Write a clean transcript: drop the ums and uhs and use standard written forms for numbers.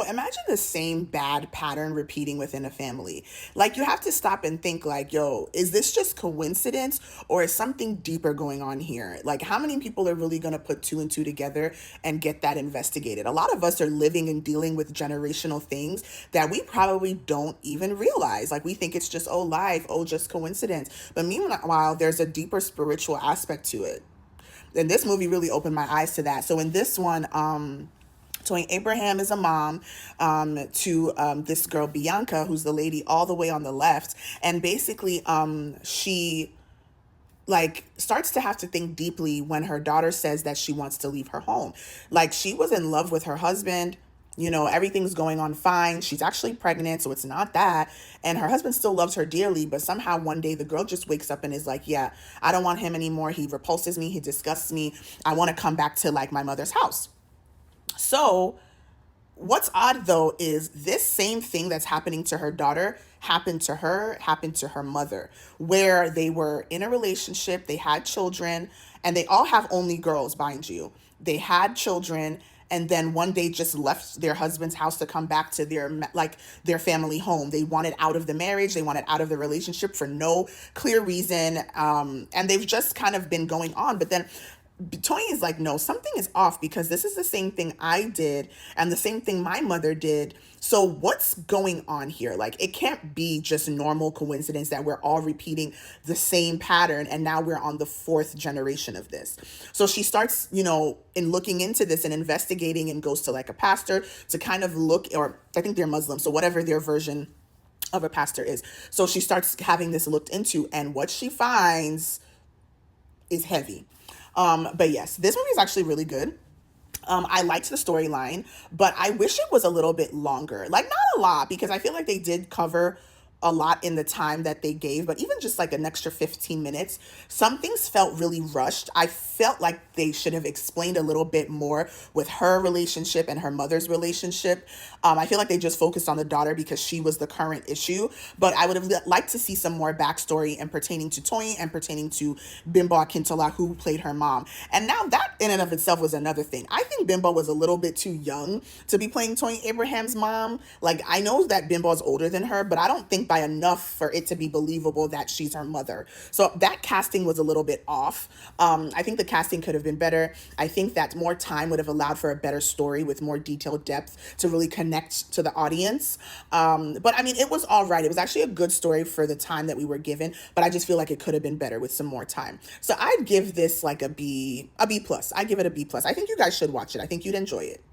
imagine the same bad pattern repeating within a family. Like, you have to stop and think, like, yo, is this just coincidence or is something deeper going on here? Like, how many people are really going to put two and two together and get that investigated? A lot of us are living and dealing with generational things that we probably don't even realize. Like, we think it's just, oh, life, oh, just coincidence. But meanwhile, there's a deeper spiritual aspect to it. And this movie really opened my eyes to that. So in this one, Toyin Abraham is a mom to this girl Bianca, who's the lady all the way on the left, and basically she like starts to have to think deeply when her daughter says that she wants to leave her home. Like, she was in love with her husband. You know, everything's going on fine. She's actually pregnant, so it's not that. And her husband still loves her dearly, but somehow one day the girl just wakes up and is like, yeah, I don't want him anymore. He repulses me. He disgusts me. I want to come back to like my mother's house. So what's odd though is this same thing that's happening to her daughter happened to her mother, where they were in a relationship, they had children, and they all have only girls, mind you. They had children, and then one day just left their husband's house to come back to their family home. They wanted out of the marriage, they wanted out of the relationship for no clear reason, and they've just kind of been going on. But then Tony is like, no, something is off, because this is the same thing I did and the same thing my mother did. So what's going on here? Like, it can't be just normal coincidence that we're all repeating the same pattern, and now we're on the fourth generation of this. So she starts, in looking into this and investigating, and goes to like a pastor to kind of look, or I think they're Muslim, so whatever their version of a pastor is. So she starts having this looked into, and what she finds is heavy. But yes, this movie is actually really good. I liked the storyline, but I wish it was a little bit longer. Like, not a lot, because I feel like they did cover a lot in the time that they gave, but even just like an extra 15 minutes, some things felt really rushed. I felt like they should have explained a little bit more with her relationship and her mother's relationship. I feel like they just focused on the daughter because she was the current issue, but I would have liked to see some more backstory and pertaining to Toyin and pertaining to Bimbo Akintola, who played her mom. And now that in and of itself was another thing. I think Bimbo was a little bit too young to be playing Toyin Abraham's mom. Like, I know that Bimbo's older than her, but I don't think by enough for it to be believable that she's her mother. So that casting was a little bit off. I think the casting could have been better. I think that more time would have allowed for a better story with more detailed depth to really connect to the audience. But I mean, it was all right. It was actually a good story for the time that we were given, but I just feel like it could have been better with some more time. So I'd give this like a B plus. I give it a B plus. I think you guys should watch it. I think you'd enjoy it.